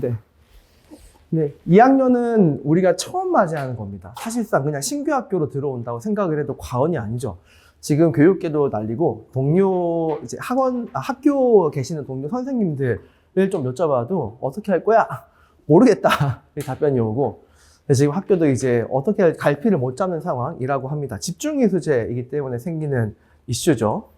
네. 네. 2학년은 우리가 처음 맞이하는 겁니다. 사실상 그냥 신규 학교로 들어온다고 생각을 해도 과언이 아니죠. 지금 교육계도 날리고 동료 이제 학교 계시는 동료 선생님들을 좀 여쭤봐도 어떻게 할 거야? 모르겠다. 이 답변이 오고 지금 학교도 이제 어떻게 갈피를 못 잡는 상황이라고 합니다. 집중이 수제이기 때문에 생기는 이슈죠.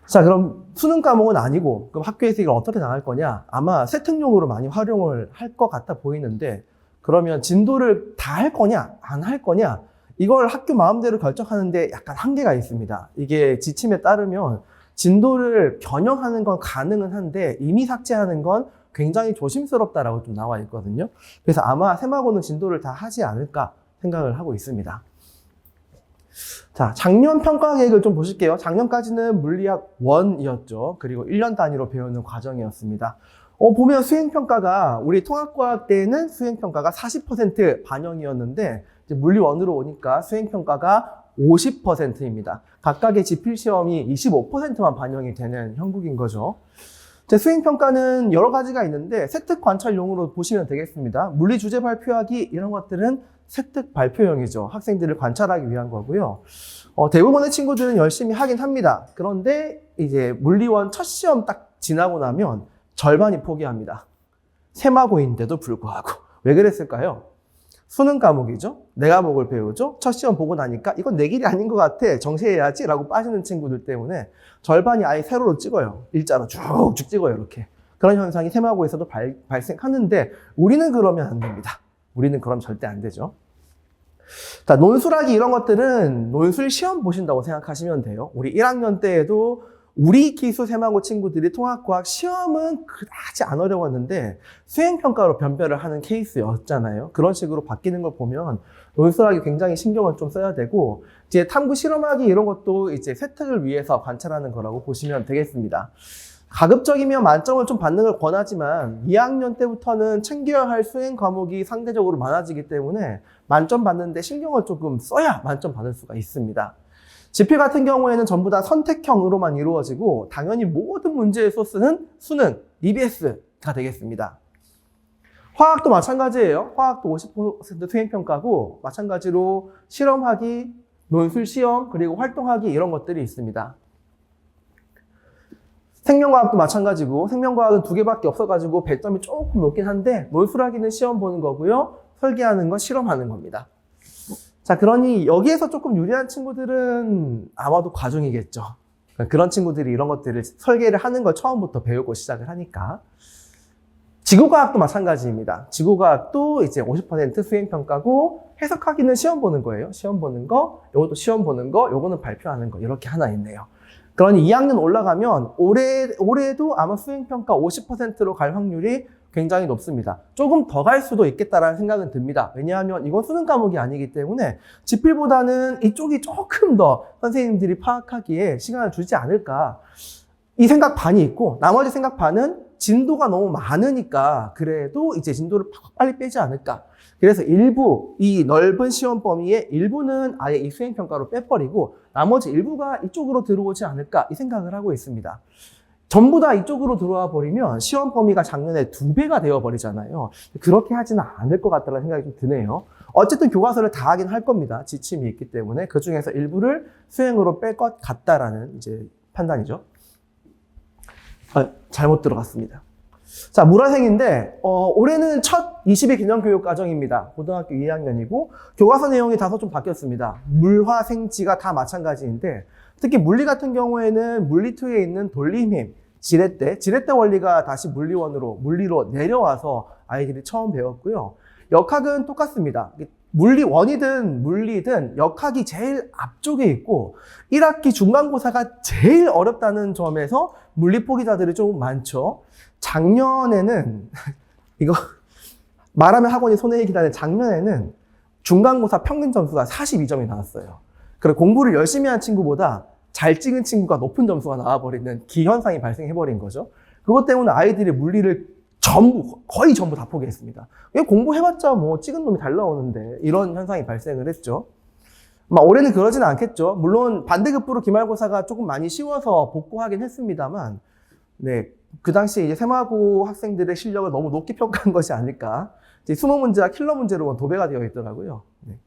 자, 그럼 수능 과목은 아니고 그럼 학교에서 이걸 어떻게 나갈 거냐? 아마 세특용으로 많이 활용을 할 것 같아 보이는데 그러면 진도를 다 할 거냐? 안 할 거냐? 이걸 학교 마음대로 결정하는데 약간 한계가 있습니다. 이게 지침에 따르면 진도를 변형하는 건 가능은 한데 이미 삭제하는 건 굉장히 조심스럽다라고 좀 나와 있거든요. 그래서 아마 세마고는 진도를 다 하지 않을까 생각을 하고 있습니다. 자, 작년 평가 계획을 좀 보실게요. 작년까지는 물리학 1이었죠. 그리고 1년 단위로 배우는 과정이었습니다. 보면 수행평가가, 우리 통합과학 때는 수행평가가 40% 반영이었는데, 이제 물리 1으로 오니까 수행평가가 50%입니다. 각각의 지필시험이 25%만 반영이 되는 형국인 거죠. 수행평가는 여러 가지가 있는데, 세특 관찰용으로 보시면 되겠습니다. 물리 주제 발표하기, 이런 것들은 세특 발표용이죠. 학생들을 관찰하기 위한 거고요. 대부분의 친구들은 열심히 하긴 합니다. 그런데 이제 물리원 첫 시험 딱 지나고 나면 절반이 포기합니다. 세마고인데도 불구하고. 왜 그랬을까요? 수능 과목이죠. 내 과목을 배우죠. 첫 시험 보고 나니까 이건 내 길이 아닌 것 같아. 정시해야지 라고 빠지는 친구들 때문에 절반이 아예 세로로 찍어요. 일자로 쭉쭉 찍어요. 이렇게. 그런 현상이 세마고에서도 발생하는데 우리는 그러면 안 됩니다. 우리는 그럼 절대 안 되죠. 자, 논술하기 이런 것들은 논술 시험 보신다고 생각하시면 돼요. 우리 1학년 때에도 우리 기수 세마고 친구들이 통합과학 시험은 그다지 안 어려웠는데 수행평가로 변별을 하는 케이스였잖아요. 그런 식으로 바뀌는 걸 보면 논술하기 굉장히 신경을 좀 써야 되고 이제 탐구 실험하기 이런 것도 이제 세특을 위해서 관찰하는 거라고 보시면 되겠습니다. 가급적이면 만점을 좀 받는 걸 권하지만 2학년 때부터는 챙겨야 할 수행 과목이 상대적으로 많아지기 때문에 만점 받는데 신경을 조금 써야 만점 받을 수가 있습니다. 지필 같은 경우에는 전부 다 선택형으로만 이루어지고 당연히 모든 문제의 소스는 수능, EBS가 되겠습니다. 화학도 마찬가지예요. 화학도 50% 수행평가고 마찬가지로 실험하기, 논술 시험, 그리고 활동하기 이런 것들이 있습니다. 생명과학도 마찬가지고 생명과학은 2개밖에 없어가지고 배점이 조금 높긴 한데 논술하기는 시험 보는 거고요. 설계하는 건 실험하는 겁니다. 자, 그러니 여기에서 조금 유리한 친구들은 아마도 과중이겠죠. 그런 친구들이 이런 것들을 설계를 하는 걸 처음부터 배우고 시작을 하니까. 지구과학도 마찬가지입니다. 지구과학도 이제 50% 수행평가고 해석하기는 시험 보는 거예요. 시험 보는 거, 요것도 시험 보는 거, 요거는 발표하는 거 이렇게 하나 있네요. 그러니 2학년 올라가면 올해도 아마 수행평가 50%로 갈 확률이 굉장히 높습니다. 조금 더 갈 수도 있겠다라는 생각은 듭니다. 왜냐하면 이건 수능 과목이 아니기 때문에 지필보다는 이쪽이 조금 더 선생님들이 파악하기에 시간을 주지 않을까. 이 생각 반이 있고 나머지 생각 반은 진도가 너무 많으니까 그래도 이제 진도를 빨리 빼지 않을까. 그래서 일부, 이 넓은 시험 범위의 일부는 아예 이 수행평가로 빼버리고 나머지 일부가 이쪽으로 들어오지 않을까 이 생각을 하고 있습니다. 전부 다 이쪽으로 들어와 버리면 시험 범위가 작년에 2배가 되어버리잖아요. 그렇게 하지는 않을 것 같다는 생각이 좀 드네요. 어쨌든 교과서를 다 하긴 할 겁니다. 지침이 있기 때문에 그 중에서 일부를 수행으로 뺄 것 같다라는 이제 판단이죠. 잘못 들어갔습니다. 자, 물화생인데 올해는 첫 20일 기념교육 과정입니다. 고등학교 2학년이고 교과서 내용이 다소 좀 바뀌었습니다. 물화생지가 다 마찬가지인데 특히 물리 같은 경우에는 물리2에 있는 돌림힘, 지렛대 원리가 다시 물리로 내려와서 아이들이 처음 배웠고요. 역학은 똑같습니다. 물리 1이든 물리든 역학이 제일 앞쪽에 있고 1학기 중간고사가 제일 어렵다는 점에서 물리 포기자들이 좀 많죠. 작년에는 이거 말하면 학원이 손해이기라는 작년에는 중간고사 평균 점수가 42점이 나왔어요. 그리고 공부를 열심히 한 친구보다 잘 찍은 친구가 높은 점수가 나와버리는 기현상이 발생해버린 거죠. 그것 때문에 아이들이 물리를 거의 전부 다 포기했습니다. 공부해봤자 뭐 찍은 놈이 잘 나오는데 이런 현상이 발생을 했죠. 올해는 그러지는 않겠죠. 물론 반대급부로 기말고사가 조금 많이 쉬워서 복구하긴 했습니다만 네, 그 당시에 이제 세마고 학생들의 실력을 너무 높게 평가한 것이 아닐까. 이제 수능 문제가 킬러 문제로 도배가 되어 있더라고요. 네.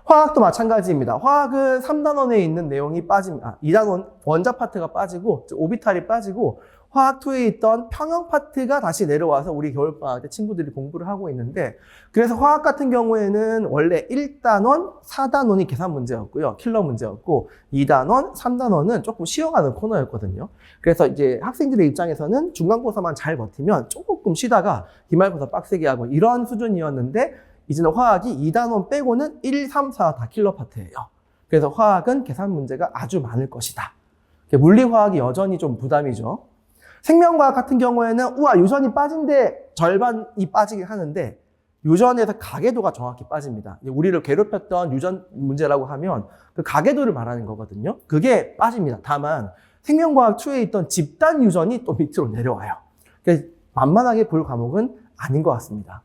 화학도 마찬가지입니다. 화학은 3단원에 있는 내용이 빠집니다. 2단원 원자 파트가 빠지고 오비탈이 빠지고 화학2에 있던 평형 파트가 다시 내려와서 우리 겨울방학 때 친구들이 공부를 하고 있는데, 그래서 화학 같은 경우에는 원래 1단원, 4단원이 계산 문제였고요. 킬러 문제였고 2단원, 3단원은 조금 쉬어가는 코너였거든요. 그래서 이제 학생들의 입장에서는 중간고사만 잘 버티면 조금 쉬다가 기말고사 빡세게 하고 이런 수준이었는데, 이제는 화학이 2단원 빼고는 1, 3, 4 다 킬러 파트예요. 그래서 화학은 계산 문제가 아주 많을 것이다. 물리화학이 여전히 좀 부담이죠. 생명과학 같은 경우에는 유전이 빠진데 절반이 빠지긴 하는데 유전에서 가계도가 정확히 빠집니다. 우리를 괴롭혔던 유전 문제라고 하면 그 가계도를 말하는 거거든요. 그게 빠집니다. 다만 생명과학 2에 있던 집단 유전이 또 밑으로 내려와요. 그러니까 만만하게 볼 과목은 아닌 것 같습니다.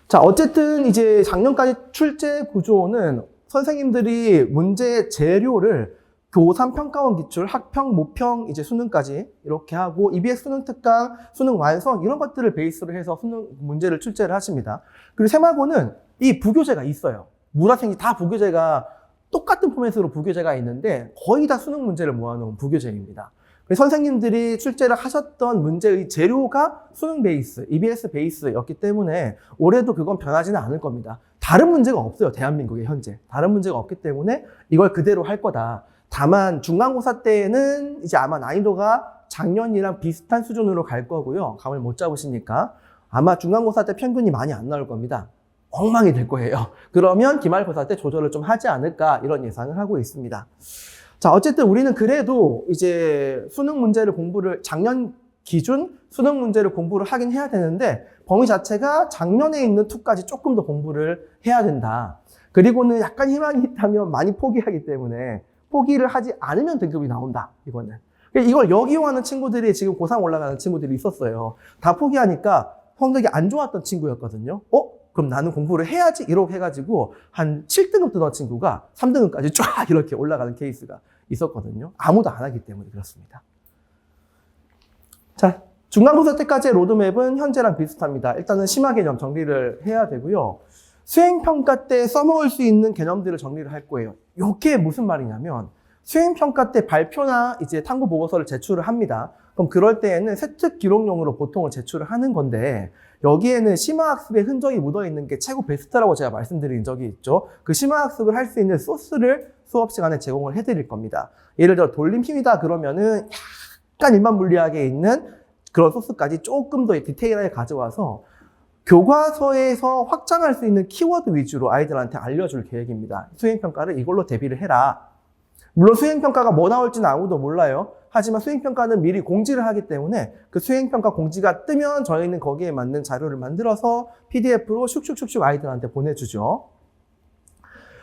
자, 어쨌든 이제 작년까지 출제 구조는 선생님들이 문제 재료를 고3 평가원 기출, 학평, 모평, 이제 수능까지 이렇게 하고 EBS 수능 특강, 수능 완성 이런 것들을 베이스로 해서 수능 문제를 출제를 하십니다. 그리고 세마고는 이 부교재가 있어요. 문화생이 다 부교재가 똑같은 포맷으로 부교재가 있는데 거의 다 수능 문제를 모아놓은 부교재입니다. 그래서 선생님들이 출제를 하셨던 문제의 재료가 수능 베이스, EBS 베이스였기 때문에 올해도 그건 변하지는 않을 겁니다. 다른 문제가 없어요. 대한민국에 현재. 다른 문제가 없기 때문에 이걸 그대로 할 거다. 다만 중간고사 때는 이제 아마 난이도가 작년이랑 비슷한 수준으로 갈 거고요. 감을 못 잡으시니까 아마 중간고사 때 평균이 많이 안 나올 겁니다. 엉망이 될 거예요. 그러면 기말고사 때 조절을 좀 하지 않을까 이런 예상을 하고 있습니다. 자, 어쨌든 우리는 그래도 이제 수능 문제를 작년 기준 수능 문제를 공부를 하긴 해야 되는데 범위 자체가 작년에 있는 2까지 조금 더 공부를 해야 된다. 그리고는 약간 희망이 있다면 많이 포기하기 때문에 포기를 하지 않으면 등급이 나온다. 이거는. 이걸 역이용하는 친구들이 지금 고3 올라가는 친구들이 있었어요. 다 포기하니까 성적이 안 좋았던 친구였거든요. 그럼 나는 공부를 해야지 이렇게 해가지고 한 7등급 뜨던 친구가 3등급까지 쫙 이렇게 올라가는 케이스가 있었거든요. 아무도 안 하기 때문에 그렇습니다. 자, 중간고사 때까지의 로드맵은 현재랑 비슷합니다. 일단은 심화 개념 정리를 해야 되고요. 수행평가 때 써먹을 수 있는 개념들을 정리를 할 거예요. 이게 무슨 말이냐면 수행평가 때 발표나 이제 탐구 보고서를 제출을 합니다. 그럼 그럴 때에는 세특 기록용으로 보통은 제출을 하는 건데 여기에는 심화학습의 흔적이 묻어있는 게 최고 베스트라고 제가 말씀드린 적이 있죠. 그 심화학습을 할 수 있는 소스를 수업 시간에 제공을 해드릴 겁니다. 예를 들어 돌림힘이다 그러면은 약간 일반 물리학에 있는 그런 소스까지 조금 더 디테일하게 가져와서 교과서에서 확장할 수 있는 키워드 위주로 아이들한테 알려줄 계획입니다. 수행평가를 이걸로 대비를 해라. 물론 수행평가가 뭐 나올지는 아무도 몰라요. 하지만 수행평가는 미리 공지를 하기 때문에 그 수행평가 공지가 뜨면 저희는 거기에 맞는 자료를 만들어서 PDF로 슉슉슉슉 아이들한테 보내주죠.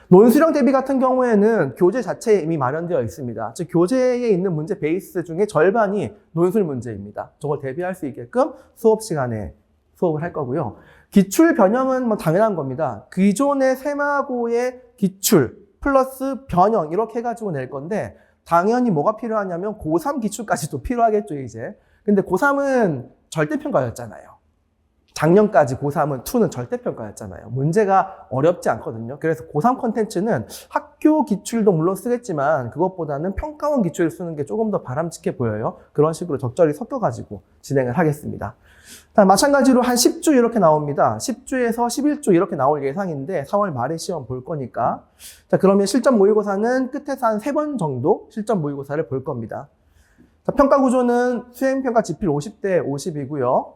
논술형 대비 같은 경우에는 교재 자체에 이미 마련되어 있습니다. 즉 교재에 있는 문제 베이스 중에 절반이 논술 문제입니다. 저걸 대비할 수 있게끔 수업 시간에 수업을 할 거고요. 기출 변형은 뭐 당연한 겁니다. 기존의 세마고의 기출 플러스 변형 이렇게 해가지고 낼 건데 당연히 뭐가 필요하냐면 고3 기출까지도 필요하겠죠 이제. 근데 고3은 절대평가였잖아요. 작년까지 고3은 2는 절대평가였잖아요. 문제가 어렵지 않거든요. 그래서 고3 콘텐츠는 학교 기출도 물론 쓰겠지만 그것보다는 평가원 기출을 쓰는 게 조금 더 바람직해 보여요. 그런 식으로 적절히 섞어가지고 진행을 하겠습니다. 마찬가지로 한 10주 이렇게 나옵니다. 10주에서 11주 이렇게 나올 예상인데 4월 말에 시험 볼 거니까. 자, 그러면 실전 모의고사는 끝에서 한 3번 정도 실전 모의고사를 볼 겁니다. 자, 평가 구조는 수행평가 지필 50대 50이고요.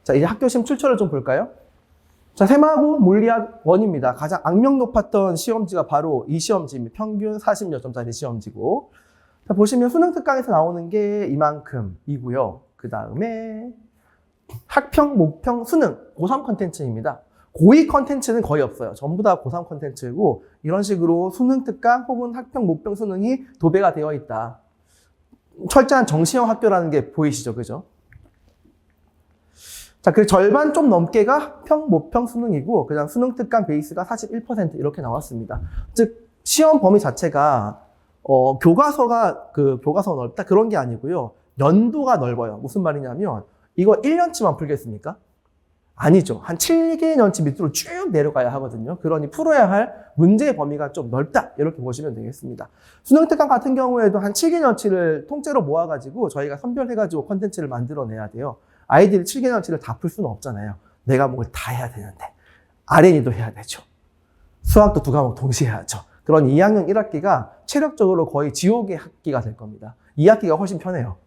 자, 이제 학교시험 출처를 좀 볼까요? 자, 세마고 물리학 1입니다. 가장 악명 높았던 시험지가 바로 이 시험지입니다. 평균 40몇 점짜리 시험지고. 자, 보시면 수능 특강에서 나오는 게 이만큼이고요. 그 다음에 학평, 모평, 수능, 고3 컨텐츠입니다. 고2 컨텐츠는 거의 없어요. 전부 다 고3 컨텐츠고 이런 식으로 수능 특강 혹은 학평, 모평, 수능이 도배가 되어 있다. 철저한 정시형 학교라는 게 보이시죠? 그죠? 자, 그 절반 좀 넘게가 학평, 모평, 수능이고 그다음 수능 특강 베이스가 41% 이렇게 나왔습니다. 즉 시험 범위 자체가 교과서가 넓다? 그런 게 아니고요. 연도가 넓어요. 무슨 말이냐면, 이거 1년치만 풀겠습니까? 아니죠. 한 7개년치 밑으로 쭉 내려가야 하거든요. 그러니 풀어야 할 문제의 범위가 좀 넓다. 이렇게 보시면 되겠습니다. 수능특강 같은 경우에도 한 7개년치를 통째로 모아가지고 저희가 선별해가지고 컨텐츠를 만들어내야 돼요. 아이들이 7개년치를 다 풀 수는 없잖아요. 내 과목을 다 해야 되는데. R&E도 해야 되죠. 수학도 2과목 동시에 해야죠. 그런 2학년 1학기가 체력적으로 거의 지옥의 학기가 될 겁니다. 2학기가 훨씬 편해요.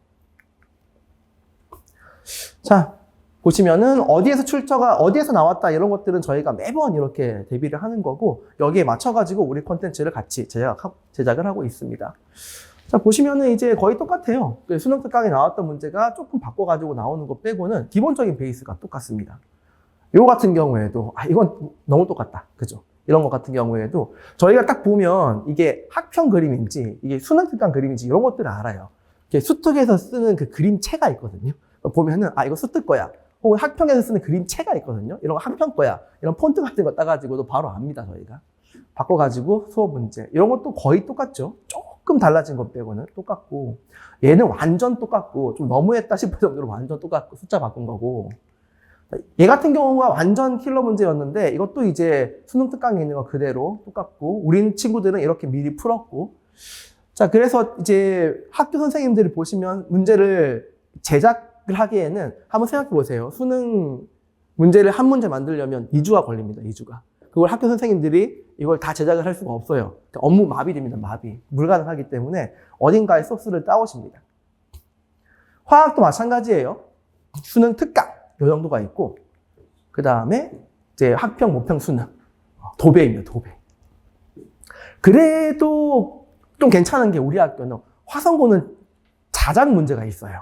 자, 보시면은 어디에서 나왔다 이런 것들은 저희가 매번 이렇게 대비를 하는 거고 여기에 맞춰가지고 우리 콘텐츠를 같이 제작을 하고 있습니다. 자, 보시면은 이제 거의 똑같아요. 수능 특강에 나왔던 문제가 조금 바꿔가지고 나오는 것 빼고는 기본적인 베이스가 똑같습니다. 요 같은 경우에도, 이건 너무 똑같다. 그죠? 이런 것 같은 경우에도 저희가 딱 보면 이게 학평 그림인지 이게 수능 특강 그림인지 이런 것들을 알아요. 수특에서 쓰는 그 그림체가 있거든요. 보면은, 이거 수특 거야. 혹은 학평에서 쓰는 그림체가 있거든요. 이런 거 학평 거야. 이런 폰트 같은 거 따가지고도 바로 압니다, 저희가. 바꿔가지고 수업 문제. 이런 것도 거의 똑같죠. 조금 달라진 것 빼고는 똑같고, 얘는 완전 똑같고, 좀 너무했다 싶을 정도로 완전 똑같고, 숫자 바꾼 거고. 얘 같은 경우가 완전 킬러 문제였는데, 이것도 이제 수능 특강에 있는 거 그대로 똑같고, 우리 친구들은 이렇게 미리 풀었고. 자, 그래서 이제 학교 선생님들이 보시면 문제를 제작을 하기에는 한번 생각해 보세요. 수능 문제를 한 문제 만들려면 2주가 걸립니다, 2주가. 그걸 학교 선생님들이 이걸 다 제작을 할 수가 없어요. 그러니까 업무 마비됩니다, 마비. 불가능하기 때문에 어딘가에 소스를 따오십니다. 화학도 마찬가지예요. 수능 특강, 요 정도가 있고, 그 다음에 이제 학평, 모평, 수능. 도배입니다, 도배. 그래도 좀 괜찮은 게 우리 학교는 화성고는 자작 문제가 있어요.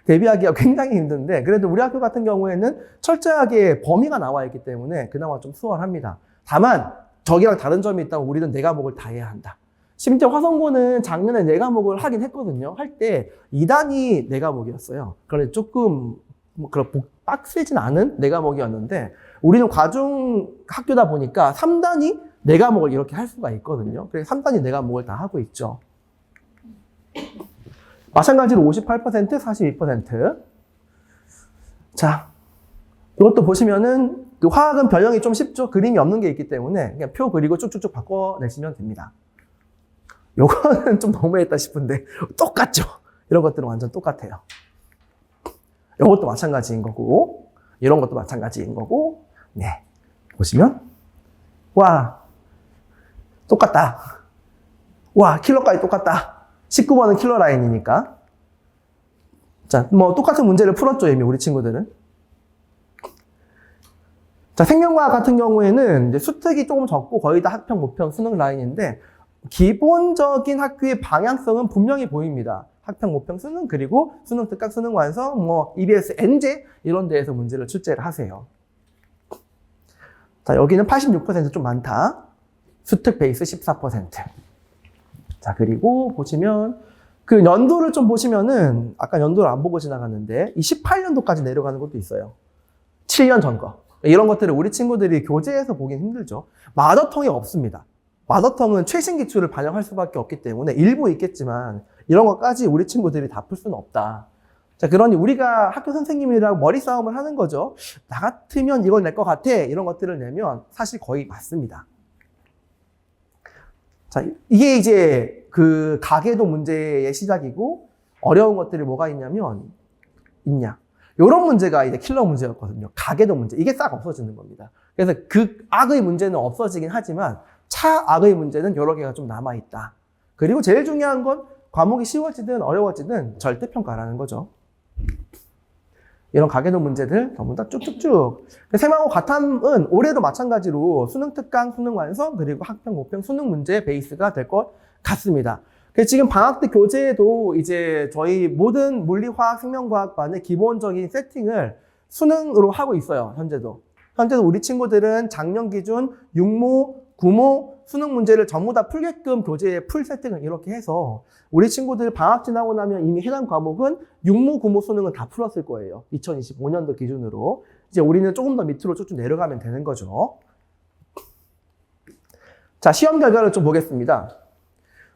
대비하기가 굉장히 힘든데, 그래도 우리 학교 같은 경우에는 철저하게 범위가 나와 있기 때문에 그나마 좀 수월합니다. 다만, 저기랑 다른 점이 있다면 우리는 4과목을 다 해야 한다. 심지어 화성고는 작년에 4과목을 하긴 했거든요. 할 때 2단이 4과목이었어요. 그런데 조금 그런 빡세진 않은 4과목이었는데, 우리는 과중 학교다 보니까 3단이 4과목을 이렇게 할 수가 있거든요. 그래서 3단이 4과목을 다 하고 있죠. 마찬가지로 58%, 42%. 자, 이것도 보시면은 그 화학은 변형이 좀 쉽죠. 그림이 없는 게 있기 때문에 그냥 표 그리고 쭉쭉쭉 바꿔내시면 됩니다. 요거는 좀 너무했다 싶은데 똑같죠. 이런 것들은 완전 똑같아요. 이것도 마찬가지인 거고, 이런 것도 마찬가지인 거고, 네. 보시면, 와, 똑같다. 와, 킬러까지 똑같다. 19번은 킬러 라인이니까. 자, 똑같은 문제를 풀었죠, 이미 우리 친구들은. 자, 생명과학 같은 경우에는 이제 수특이 조금 적고 거의 다 학평, 모평, 수능 라인인데, 기본적인 학교의 방향성은 분명히 보입니다. 학평, 모평, 수능, 그리고 수능 특강, 수능 완성, EBS, 엔제 이런 데에서 문제를 출제를 하세요. 자, 여기는 86% 좀 많다. 수특 베이스 14%. 자, 그리고 보시면 그 연도를 좀 보시면은 아까 연도를 안 보고 지나갔는데 이 18년도까지 내려가는 것도 있어요. 7년 전 거. 이런 것들을 우리 친구들이 교재에서 보긴 힘들죠. 마더텅이 없습니다. 마더텅은 최신 기출을 반영할 수밖에 없기 때문에 일부 있겠지만 이런 것까지 우리 친구들이 다 풀 수는 없다. 자, 그러니 우리가 학교 선생님이랑 머리 싸움을 하는 거죠. 나 같으면 이걸 낼 것 같아. 이런 것들을 내면 사실 거의 맞습니다. 자, 이게 이제 그 가계도 문제의 시작이고 어려운 것들이 뭐가 있냐면 이런 문제가 이제 킬러 문제였거든요. 가계도 문제. 이게 싹 없어지는 겁니다. 그래서 그 악의 문제는 없어지긴 하지만 차악의 문제는 여러 개가 좀 남아있다. 그리고 제일 중요한 건 과목이 쉬워지든 어려워지든 절대평가라는 거죠. 이런 가계도 문제들 전부 다 쭉쭉쭉. 세마고 가탐은 올해도 마찬가지로 수능 특강, 수능 완성, 그리고 학평, 모평, 수능 문제 베이스가 될 것 같습니다. 그래서 지금 방학 때 교재에도 이제 저희 모든 물리화학, 생명과학반의 기본적인 세팅을 수능으로 하고 있어요. 현재도 우리 친구들은 작년 기준 6모, 9모 수능 문제를 전부 다 풀게끔 교재에 풀 세팅을 이렇게 해서 우리 친구들 방학 지나고 나면 이미 해당 과목은 6모, 9모 수능은 다 풀었을 거예요. 2025년도 기준으로. 이제 우리는 조금 더 밑으로 쭉쭉 내려가면 되는 거죠. 자, 시험 결과를 좀 보겠습니다.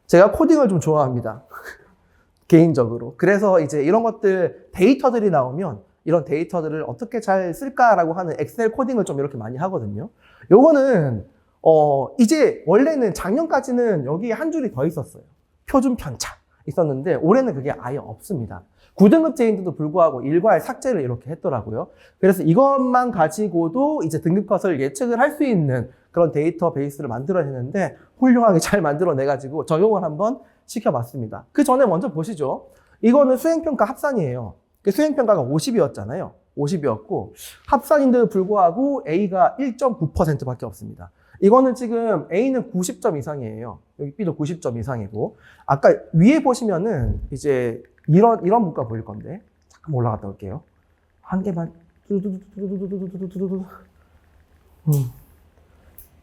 제가 코딩을 좀 좋아합니다. 개인적으로. 그래서 이제 이런 것들, 데이터들이 나오면 이런 데이터들을 어떻게 잘 쓸까라고 하는 엑셀 코딩을 좀 이렇게 많이 하거든요. 요거는, 이제 원래는 작년까지는 여기에 한 줄이 더 있었어요. 표준 편차 있었는데 올해는 그게 아예 없습니다. 9등급제인데도 불구하고 일괄 삭제를 이렇게 했더라고요. 그래서 이것만 가지고도 이제 등급컷을 예측을 할 수 있는 그런 데이터베이스를 만들어내는데 훌륭하게 잘 만들어내가지고 적용을 한번 시켜봤습니다. 그 전에 먼저 보시죠. 이거는 수행평가 합산이에요. 수행평가가 50이었잖아요. 50이었고 합산인데도 불구하고 A가 1.9%밖에 없습니다. 이거는 지금 A는 90점 이상이에요. 여기 B도 90점 이상이고 아까 위에 보시면은 이제 이런 문과 보일 건데 잠깐 올라갔다 올게요. 한 개만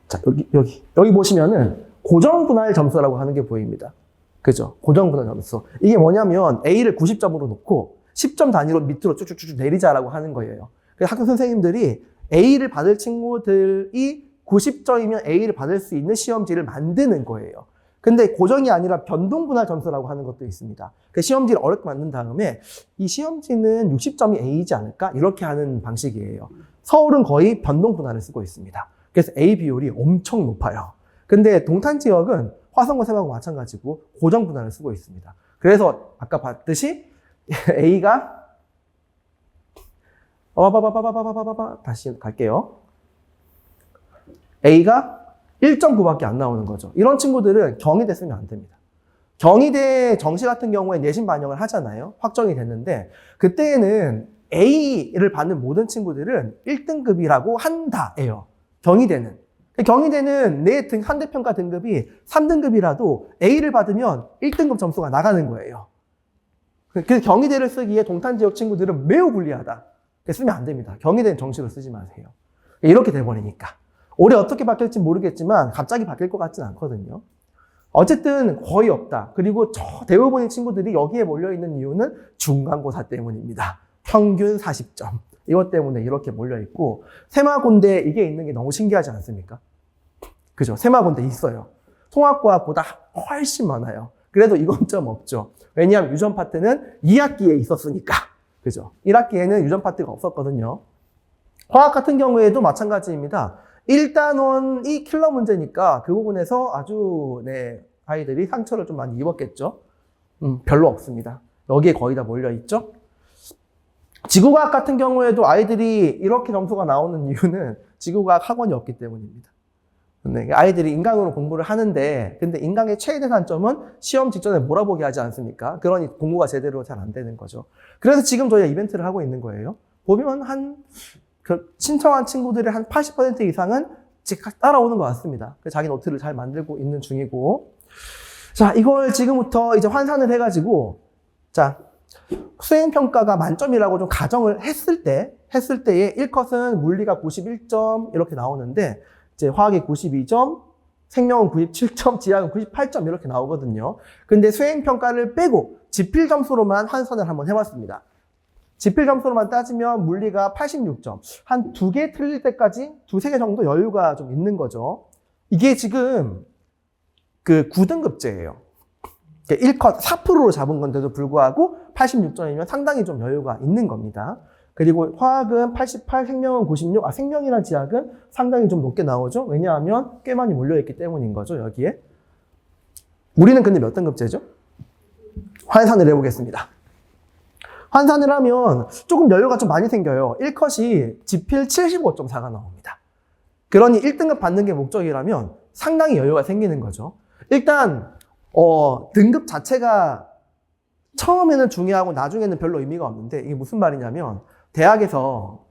자 여기 보시면은 고정분할 점수라고 하는 게 보입니다. 그죠? 고정분할 점수. 이게 뭐냐면 A를 90점으로 놓고 10점 단위로 밑으로 쭉쭉쭉 내리자라고 하는 거예요. 그래서 학교 선생님들이 A를 받을 친구들이 90점이면 A를 받을 수 있는 시험지를 만드는 거예요. 근데 고정이 아니라 변동분할 점수라고 하는 것도 있습니다. 그 시험지를 어렵게 만든 다음에 이 시험지는 60점이 A이지 않을까? 이렇게 하는 방식이에요. 서울은 거의 변동분할을 쓰고 있습니다. 그래서 A 비율이 엄청 높아요. 근데 동탄 지역은 화성과 세마하고 마찬가지고 고정분할을 쓰고 있습니다. 그래서 아까 봤듯이 A가 다시 갈게요. A가 1.9밖에 안 나오는 거죠. 이런 친구들은 경희대 쓰면 안 됩니다. 경희대 정시 같은 경우에 내신 반영을 하잖아요. 확정이 됐는데 그때는 A를 받는 모든 친구들은 1등급이라고 한다예요. 경희대는 내 한대평가 등급이 3등급이라도 A를 받으면 1등급 점수가 나가는 거예요. 그래서 경희대를 쓰기에 동탄 지역 친구들은 매우 불리하다. 쓰면 안 됩니다. 경희대는 정시로 쓰지 마세요. 이렇게 돼버리니까. 올해 어떻게 바뀔지 모르겠지만 갑자기 바뀔 것 같진 않거든요. 어쨌든 거의 없다. 그리고 대부분의 친구들이 여기에 몰려있는 이유는 중간고사 때문입니다. 평균 40점. 이것 때문에 이렇게 몰려있고 세마고대 이게 있는 게 너무 신기하지 않습니까? 그죠? 세마고대 있어요. 통합과학보다 훨씬 많아요. 그래도 이건 좀 없죠. 왜냐하면 유전 파트는 2학기에 있었으니까. 그죠? 1학기에는 유전 파트가 없었거든요. 화학 같은 경우에도 마찬가지입니다. 1단원이 킬러 문제니까 그 부분에서 아주 아이들이 상처를 좀 많이 입었겠죠. 별로 없습니다. 여기에 거의 다 몰려있죠. 지구과학 같은 경우에도 아이들이 이렇게 점수가 나오는 이유는 지구과학 학원이 없기 때문입니다. 아이들이 인강으로 공부를 하는데 근데 인강의 최대 단점은 시험 직전에 몰아보게 하지 않습니까? 그러니 공부가 제대로 잘 안 되는 거죠. 그래서 지금 저희가 이벤트를 하고 있는 거예요. 보면 신청한 친구들의 한 80% 이상은 따라오는 것 같습니다. 자기 노트를 잘 만들고 있는 중이고. 자, 이걸 지금부터 이제 환산을 해가지고, 자, 수행평가가 만점이라고 좀 가정을 했을 때에 1컷은 물리가 91점 이렇게 나오는데, 이제 화학이 92점, 생명은 97점, 지학은 98점 이렇게 나오거든요. 근데 수행평가를 빼고 지필 점수로만 환산을 한번 해봤습니다. 지필 점수로만 따지면 물리가 86점. 한 2개 틀릴 때까지 2-3개 정도 여유가 좀 있는 거죠. 이게 지금 9등급제예요. 1컷 4%로 잡은 건데도 불구하고 86점이면 상당히 좀 여유가 있는 겁니다. 그리고 화학은 88, 생명은 96. 생명이랑 지학은 상당히 좀 높게 나오죠. 왜냐하면 꽤 많이 몰려있기 때문인 거죠, 여기에. 우리는 근데 몇 등급제죠? 환산을 해보겠습니다. 환산을 하면 조금 여유가 좀 많이 생겨요. 1컷이 지필 75.4가 나옵니다. 그러니 1등급 받는 게 목적이라면 상당히 여유가 생기는 거죠. 일단 등급 자체가 처음에는 중요하고 나중에는 별로 의미가 없는데 이게 무슨 말이냐면 대학에서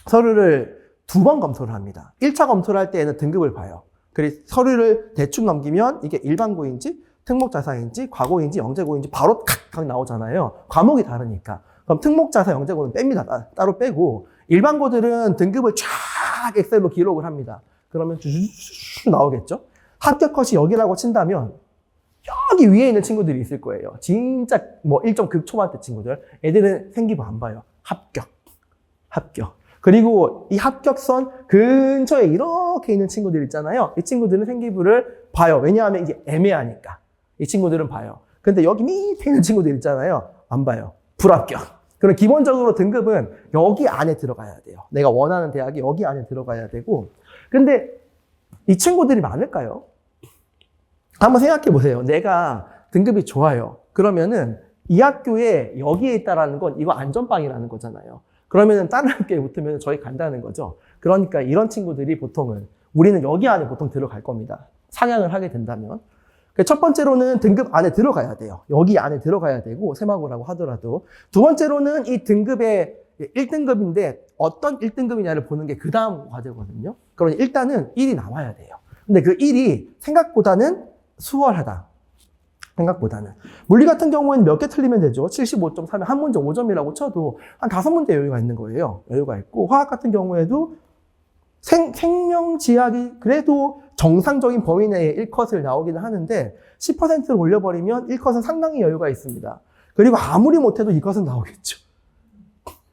서류를 2번 검토를 합니다. 1차 검토를 할 때에는 등급을 봐요. 그래서 서류를 대충 넘기면 이게 일반고인지 특목자사인지 과고인지 영재고인지 바로 각 나오잖아요. 과목이 다르니까. 그럼 특목자사 영재고는 뺍니다. 따로 빼고 일반고들은 등급을 쫙 엑셀로 기록을 합니다. 그러면 쭉 나오겠죠. 합격 컷이 여기라고 친다면 여기 위에 있는 친구들이 있을 거예요. 진짜 1점 극초반대 친구들. 애들은 생기부 안 봐요. 합격. 그리고 이 합격선 근처에 이렇게 있는 친구들 있잖아요. 이 친구들은 생기부를 봐요. 왜냐하면 이게 애매하니까. 이 친구들은 봐요. 근데 여기 밑에 있는 친구들 있잖아요. 안 봐요. 불합격. 그럼 기본적으로 등급은 여기 안에 들어가야 돼요. 내가 원하는 대학이 여기 안에 들어가야 되고. 근데 이 친구들이 많을까요? 한번 생각해 보세요. 내가 등급이 좋아요. 그러면은 이 학교에 여기에 있다라는 건 이거 안전빵이라는 거잖아요. 그러면은 다른 학교에 붙으면 저희 간다는 거죠. 그러니까 이런 친구들이 보통은 우리는 여기 안에 보통 들어갈 겁니다. 상향을 하게 된다면. 첫 번째로는 등급 안에 들어가야 돼요. 여기 안에 들어가야 되고 세마고라고 하더라도. 두 번째로는 이 등급의 1등급인데 어떤 1등급이냐를 보는 게 그 다음 과제거든요. 그러니 일단은 1이 나와야 돼요. 근데 그 1이 생각보다는 수월하다. 생각보다는. 물리 같은 경우에는 몇 개 틀리면 되죠. 75.3에 한 문제 5점이라고 쳐도 한 5문제 여유가 있는 거예요. 여유가 있고 화학 같은 경우에도 생명지학이 그래도 정상적인 범위 내에 1컷을 나오기는 하는데 10%를 올려버리면 1컷은 상당히 여유가 있습니다. 그리고 아무리 못해도 2컷은 나오겠죠.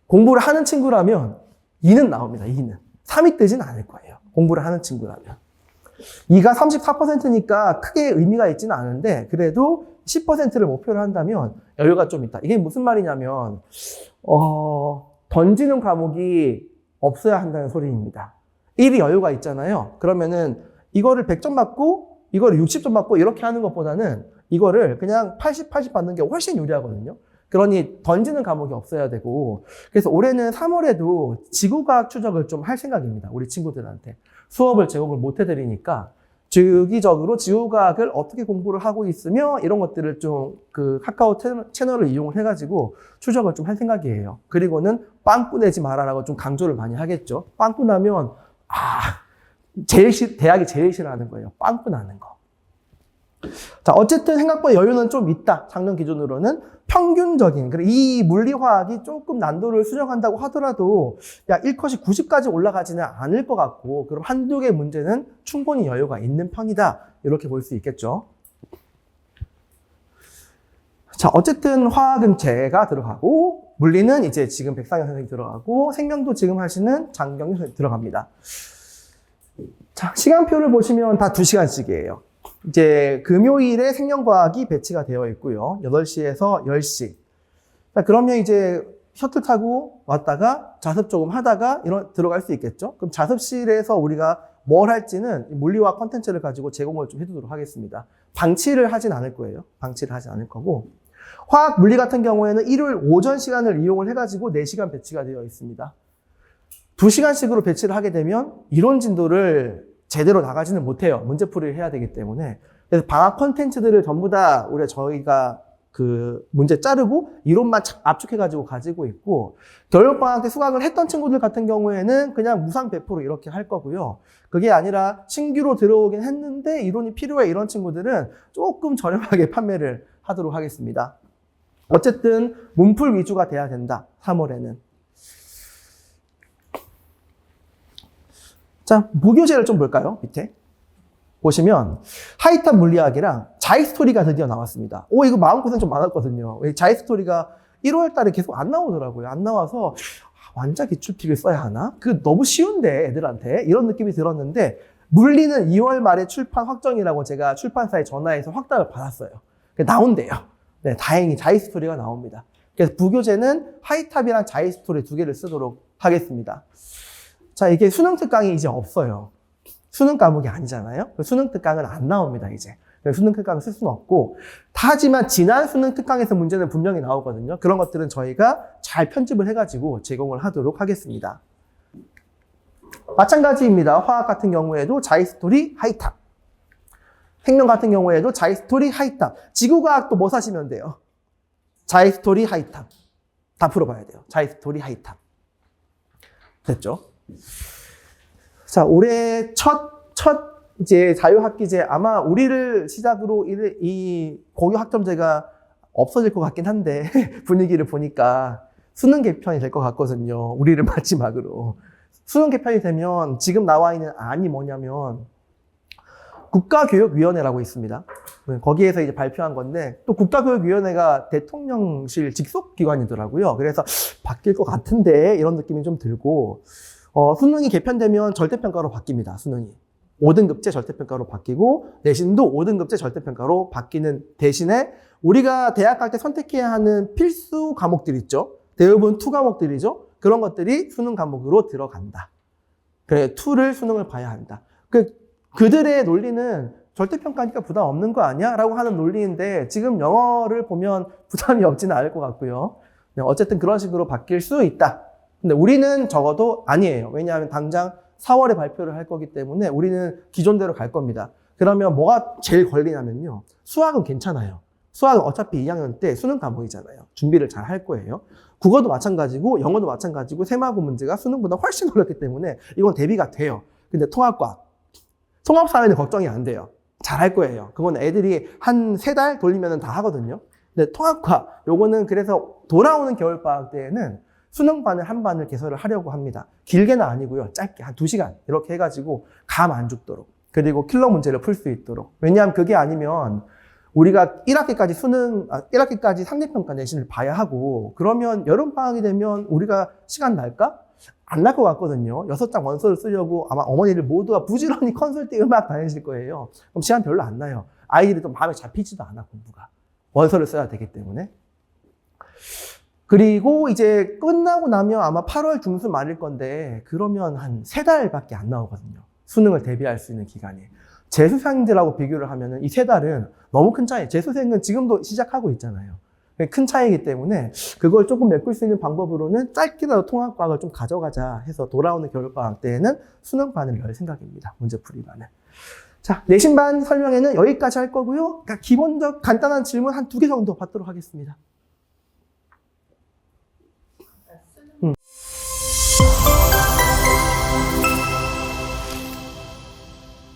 공부를 하는 친구라면 2는 나옵니다. 2는. 3이 뜨진 않을 거예요. 공부를 하는 친구라면. 2가 34%니까 크게 의미가 있지는 않은데 그래도 10%를 목표로 한다면 여유가 좀 있다. 이게 무슨 말이냐면 던지는 과목이 없어야 한다는 소리입니다. 1이 여유가 있잖아요. 그러면은 이거를 100점 맞고 이거를 60점 맞고 이렇게 하는 것보다는 이거를 그냥 80 받는 게 훨씬 유리하거든요. 그러니 던지는 과목이 없어야 되고 그래서 올해는 3월에도 지구과학 추적을 좀 할 생각입니다. 우리 친구들한테. 수업을 제공을 못 해드리니까 주기적으로 지구과학을 어떻게 공부를 하고 있으며 이런 것들을 좀 그 카카오 채널을 이용을 해가지고 추적을 좀 할 생각이에요. 그리고는 빵꾸 내지 마라라고 좀 강조를 많이 하겠죠. 빵꾸 나면 대학이 제일 싫어하는 거예요. 빵꾸 나는 거. 자, 어쨌든 생각보다 여유는 좀 있다. 작년 기준으로는 평균적인. 그리고 이 물리화학이 조금 난도를 수정한다고 하더라도 1컷이 90까지 올라가지는 않을 것 같고 그럼 한두 개 문제는 충분히 여유가 있는 편이다. 이렇게 볼 수 있겠죠. 자, 어쨌든 화학은 제가 들어가고 물리는 이제 지금 백상현 선생님이 들어가고 생명도 지금 하시는 장경윤 선생님이 들어갑니다. 자, 시간표를 보시면 다 2시간씩이에요. 이제 금요일에 생명과학이 배치가 되어 있고요. 8시에서 10시. 자, 그러면 이제 셔틀 타고 왔다가 자습 조금 하다가 들어갈 수 있겠죠? 그럼 자습실에서 우리가 뭘 할지는 물리화학 콘텐츠를 가지고 제공을 좀 해두도록 하겠습니다. 방치를 하진 않을 거예요. 방치를 하진 않을 거고. 화학, 물리 같은 경우에는 일요일 오전 시간을 이용을 해가지고 4시간 배치가 되어 있습니다. 2시간씩으로 배치를 하게 되면 이론 진도를 제대로 나가지는 못해요. 문제풀이를 해야 되기 때문에. 그래서 방학 콘텐츠들을 전부 다 저희가 그 문제 자르고 이론만 압축해가지고 가지고 있고 겨울방학 때 수강을 했던 친구들 같은 경우에는 그냥 무상 배포로 이렇게 할 거고요. 그게 아니라 신규로 들어오긴 했는데 이론이 필요해 이런 친구들은 조금 저렴하게 판매를 하도록 하겠습니다. 어쨌든 문풀 위주가 돼야 된다. 3월에는. 자, 무교재를 좀 볼까요? 밑에. 보시면 하이탑 물리학이랑 자이스토리가 드디어 나왔습니다. 이거 마음고생 좀 많았거든요. 자이스토리가 1월 달에 계속 안 나오더라고요. 안 나와서 완자 기출픽을 써야 하나? 너무 쉬운데 애들한테 이런 느낌이 들었는데 물리는 2월 말에 출판 확정이라고 제가 출판사에 전화해서 확답을 받았어요. 나온대요. 네, 다행히 자이스토리가 나옵니다. 그래서 부교재는 하이탑이랑 자이스토리 2개를 쓰도록 하겠습니다. 자, 이게 수능 특강이 이제 없어요. 수능 과목이 아니잖아요. 수능 특강은 안 나옵니다, 이제. 수능 특강을 쓸 수는 없고. 하지만 지난 수능 특강에서 문제는 분명히 나오거든요. 그런 것들은 저희가 잘 편집을 해가지고 제공을 하도록 하겠습니다. 마찬가지입니다. 화학 같은 경우에도 자이스토리, 하이탑. 생명 같은 경우에도 자이스토리, 하이탑. 지구과학도 뭐 사시면 돼요? 자이스토리, 하이탑. 다 풀어봐야 돼요. 자이스토리, 하이탑. 됐죠? 자, 올해 첫 이제 자유학기제 아마 우리를 시작으로 이 고유학점제가 없어질 것 같긴 한데 분위기를 보니까 수능 개편이 될 것 같거든요. 우리를 마지막으로. 수능 개편이 되면 지금 나와 있는 안이 뭐냐면 국가교육위원회라고 있습니다. 거기에서 이제 발표한 건데 또 국가교육위원회가 대통령실 직속 기관이더라고요. 그래서 바뀔 것 같은데 이런 느낌이 좀 들고 수능이 개편되면 절대평가로 바뀝니다. 수능이. 5등급제 절대평가로 바뀌고 내신도 5등급제 절대평가로 바뀌는 대신에 우리가 대학 갈 때 선택해야 하는 필수 과목들 있죠. 대부분 투 과목들이죠. 그런 것들이 수능 과목으로 들어간다. 그래, 투를 수능을 봐야 한다. 그들의 논리는 절대평가니까 부담 없는 거 아니야? 라고 하는 논리인데 지금 영어를 보면 부담이 없지는 않을 것 같고요. 어쨌든 그런 식으로 바뀔 수 있다. 근데 우리는 적어도 아니에요. 왜냐하면 당장 4월에 발표를 할 거기 때문에 우리는 기존대로 갈 겁니다. 그러면 뭐가 제일 걸리냐면요. 수학은 괜찮아요. 수학은 어차피 2학년 때 수능 과목이잖아요. 준비를 잘 할 거예요. 국어도 마찬가지고 영어도 마찬가지고 세마고 문제가 수능보다 훨씬 어렵기 때문에 이건 대비가 돼요. 근데 통합과학, 통합사회는 걱정이 안 돼요. 잘 할 거예요. 그건 애들이 한 3달 돌리면 다 하거든요. 근데 통합과학, 요거는 그래서 돌아오는 겨울방학 때에는 수능반을 한 반을 개설을 하려고 합니다. 길게는 아니고요. 짧게 한 2시간 이렇게 해가지고 감 안 죽도록 그리고 킬러 문제를 풀 수 있도록. 왜냐하면 그게 아니면 우리가 1학기까지 1학기까지 상대평가 내신을 봐야 하고 그러면 여름방학이 되면 우리가 시간 날까? 안 날 것 같거든요. 6장 원서를 쓰려고 아마 어머니들 모두가 부지런히 컨설팅 음악 다니실 거예요. 그럼 시간 별로 안 나요. 아이들이 또 마음에 잡히지도 않아, 공부가. 원서를 써야 되기 때문에. 그리고 이제 끝나고 나면 아마 8월 중순 말일 건데 그러면 한 3달밖에 안 나오거든요. 수능을 대비할 수 있는 기간이. 재수생들하고 비교를 하면 이 3달은 너무 큰 차이. 재수생은 지금도 시작하고 있잖아요. 큰 차이이기 때문에 그걸 조금 메꿀 수 있는 방법으로는 짧게라도 통합과학을 좀 가져가자 해서 돌아오는 겨울방학 때에는 수능반을 열 생각입니다. 문제풀이반을. 자, 내신반 설명회는 여기까지 할 거고요. 그러니까 기본적 간단한 질문 한 2개 정도 받도록 하겠습니다.